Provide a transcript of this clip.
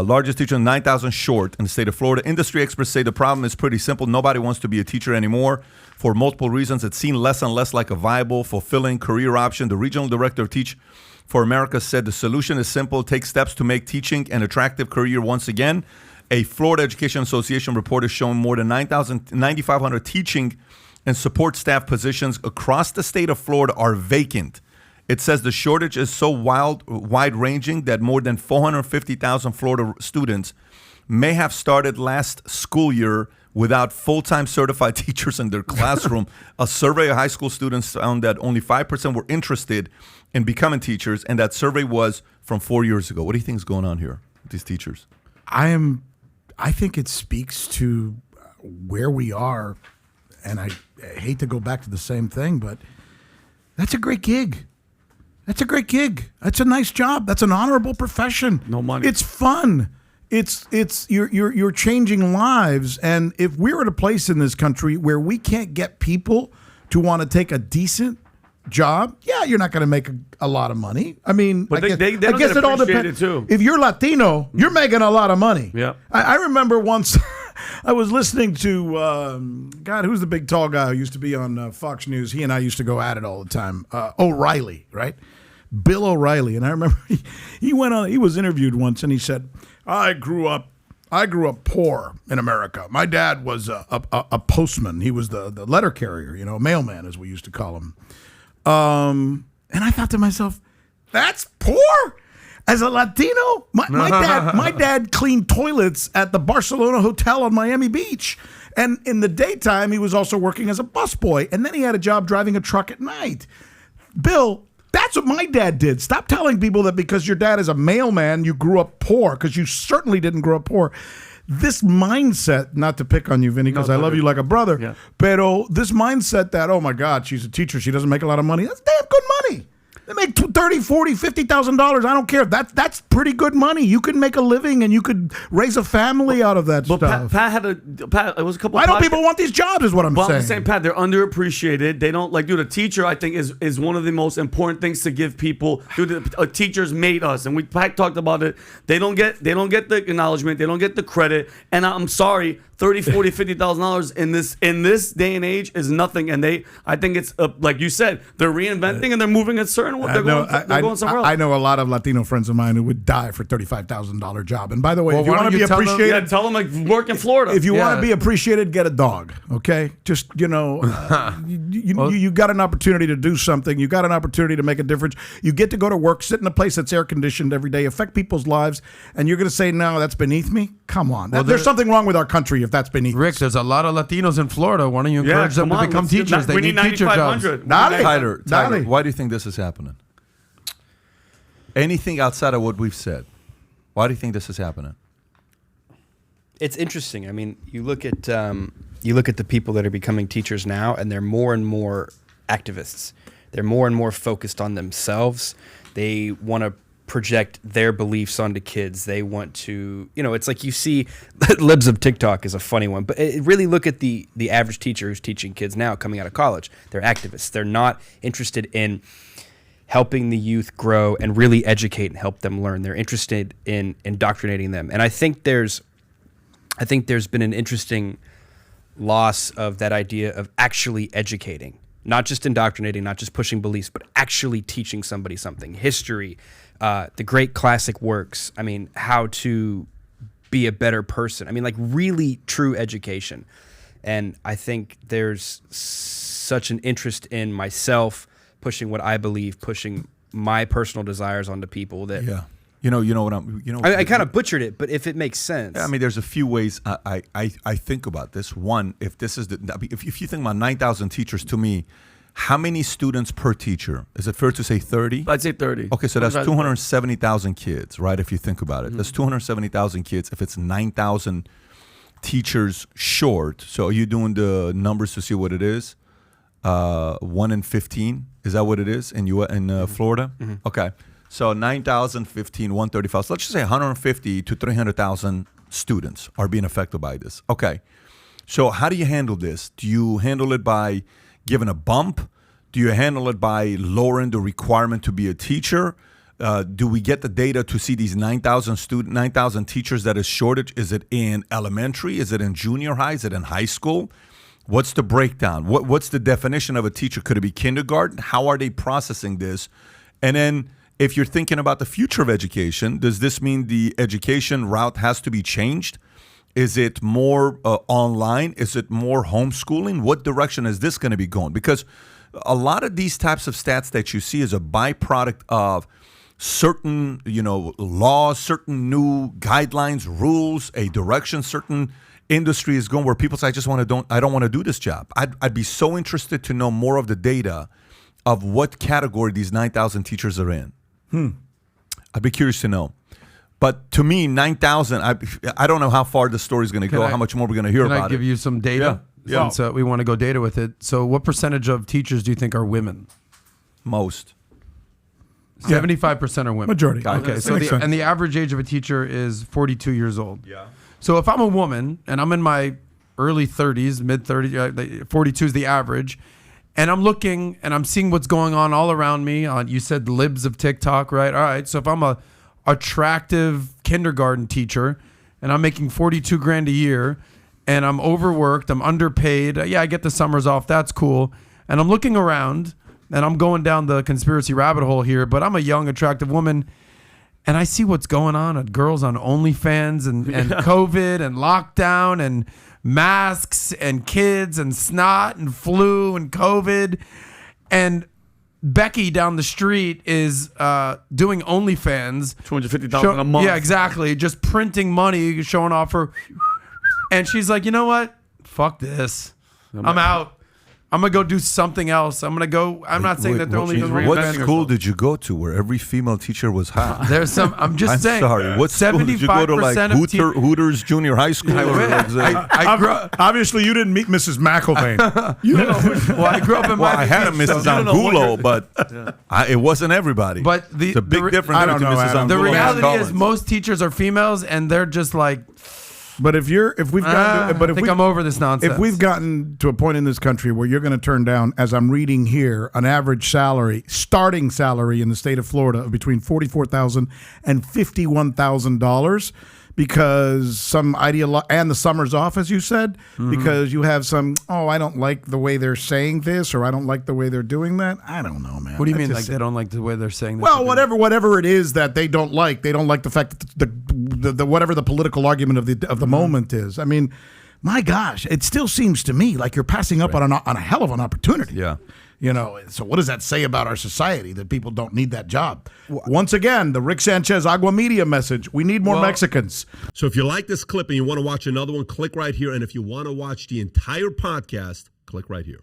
Largest teacher, 9,000 short in the state of Florida. Industry experts say the problem is pretty simple. Nobody wants to be a teacher anymore for multiple reasons. It's seen less and less like a viable, fulfilling career option. The regional director of Teach for America said the solution is simple. Take steps to make teaching an attractive career once again. A Florida Education Association report has shown more than 9,500 teaching and support staff positions across the state of Florida are vacant. It says the shortage is so wide-ranging that more than 450,000 Florida students may have started last school year without full-time certified teachers in their classroom. A survey of high school students found that only 5% were interested in becoming teachers, and that survey was from 4 years ago. What do you think is going on here with these teachers? I think it speaks to where we are, and I hate to go back to the same thing, but that's a great gig. That's a great gig. That's a nice job. That's an honorable profession. No money. It's fun. It's you're changing lives. And if we're at a place in this country where we can't get people to want to take a decent job, yeah, you're not going to make a lot of money. I mean, but I they guess get it all depends. too. If you're Latino, you're making a lot of money. Yeah. I remember once I was listening to God, who's the big tall guy who used to be on Fox News? He and I used to go at it all the time. O'Reilly, right? Bill O'Reilly. And I remember he went on. He was interviewed once, and he said, I grew up poor in America. My dad was a postman. He was the letter carrier, mailman, as we used to call him. And I thought to myself, that's poor? As a Latino? My dad cleaned toilets at the Barcelona Hotel on Miami Beach. And in the daytime, he was also working as a busboy. And then he had a job driving a truck at night. Bill, that's what my dad did. Stop telling people that because your dad is a mailman, you grew up poor, because you certainly didn't grow up poor. This mindset, not to pick on you, Vinny, because I love you like a brother, yeah. Pero this mindset that, oh my God, she's a teacher, she doesn't make a lot of money, that's damn good money. They make $30,000, $40,000, $50,000. I don't care. That's pretty good money. You could make a living and you could raise a family out of that stuff. Pat, it was a couple. Why don't people want these jobs? Is what I'm saying. I'm saying, Pat, they're underappreciated. They don't dude. A teacher, I think, is one of the most important things to give people. Dude, teachers made us, and Pat talked about it. They don't get the acknowledgement. They don't get the credit. And I'm sorry. $30,000, $40,000, $50,000 in this day and age is nothing. And I think it's like you said, they're reinventing and they're moving a certain way. They're going somewhere else. I know a lot of Latino friends of mine who would die for $35,000 job. And by the way, if you want to be appreciated, tell them like work in Florida. If you want to be appreciated, get a dog. Okay, just you got an opportunity to do something. You got an opportunity to make a difference. You get to go to work, sit in a place that's air conditioned every day, affect people's lives, and you're going to say, "No, that's beneath me." Come on, there's something wrong with our country if that's beneath. Rick, there's a lot of Latinos in Florida. Why don't you encourage them to become teachers? They need teacher jobs. Tyler, why do you think this is happening? Anything outside of what we've said, why do you think this is happening? It's interesting. I mean, you look at the people that are becoming teachers now, and they're more and more activists. They're more and more focused on themselves. They want to project their beliefs onto kids. They want to, it's like you see, Libs of TikTok is a funny one, but really look at the average teacher who's teaching kids now coming out of college. They're activists. They're not interested in helping the youth grow and really educate and help them learn. They're interested in indoctrinating them. And I think there's been an interesting loss of that idea of actually educating, not just indoctrinating, not just pushing beliefs, but actually teaching somebody something. History, the great classic works. I mean, how to be a better person. I mean, like really true education. And I think there's such an interest in myself pushing what I believe, pushing my personal desires onto people that. Yeah. I kind of butchered it, but if it makes sense. I mean, there's a few ways I think about this. One, if you think about 9,000 teachers, to me, how many students per teacher? Is it fair to say 30? I'd say 30. Okay, so that's 270,000 kids, right? If you think about it, that's 270,000 kids. If it's 9,000 teachers short, so are you doing the numbers to see what it is? 1 in 15, is that what it is in Florida? Mm-hmm. Okay. So 9,000, 15, 135. So let's just say 150 to 300,000 students are being affected by this. Okay. So how do you handle this? Do you handle it by giving a bump? Do you handle it by lowering the requirement to be a teacher? Do we get the data to see these 9,000 teachers that is shortage? Is it in elementary? Is it in junior high? Is it in high school? What's the breakdown? What's the definition of a teacher? Could it be kindergarten? How are they processing this? And then if you're thinking about the future of education, does this mean the education route has to be changed? Is it more online? Is it more homeschooling? What direction is this going to be going? Because a lot of these types of stats that you see is a byproduct of certain, laws, certain new guidelines, rules, a direction certain industry is going where people say, I don't want to do this job. I'd be so interested to know more of the data of what category these 9,000 teachers are in. I'd be curious to know. But to me, 9,000, I don't know how far the story is going to go, how much more we're going to hear about it. Can I give you some data? Yeah. Since we want to go data with it. So what percentage of teachers do you think are women? Most. 75% are women. Majority. Okay, so the average age of a teacher is 42 years old. Yeah. So if I'm a woman and I'm in my early 30s, mid 30s, 42 is the average, and I'm looking and I'm seeing what's going on all around me. You said libs of TikTok, right? All right. So if I'm a attractive kindergarten teacher and I'm making 42 grand a year and I'm overworked, I'm underpaid. Yeah, I get the summers off. That's cool. And I'm looking around and I'm going down the conspiracy rabbit hole here, but I'm a young, attractive woman and I see what's going on at girls on OnlyFans and COVID and lockdown and masks and kids and snot and flu and COVID. And Becky down the street is doing OnlyFans. $250,000 a month. Yeah, exactly. Just printing money, showing off her. And she's like, you know what? Fuck this. I'm out. I'm going to go do something else. I'm not saying that they're only doing OnlyFans. What school did you go to where every female teacher was hot? There's some, I'm just saying. Sorry. What school did you go to, like Hooters Junior High School? Obviously, you didn't meet Mrs. McIlvain. Well, I grew up in I had a Mrs. Angulo, but it wasn't everybody. But it's a big difference. I don't know, Mrs. Adam. The Angulo reality and is most teachers are females and they're just like, But if I'm over this nonsense. If we've gotten to a point in this country where you're going to turn down, as I'm reading here, an average starting salary in the state of Florida of between $44,000 and $51,000 because some and the summer's off, as you said, because you have some, I don't like the way they're saying this or I don't like the way they're doing that. I don't know, man. What do you mean, like they don't like the way they're saying this? Well, whatever it is that they don't like the fact that the whatever the political argument of the moment is. I mean, my gosh, it still seems to me like you're passing up on a hell of an opportunity. Yeah. So what does that say about our society that people don't need that job? Once again, the Rick Sanchez Agua Media message. We need more Mexicans. So if you like this clip and you want to watch another one, click right here. And if you want to watch the entire podcast, click right here.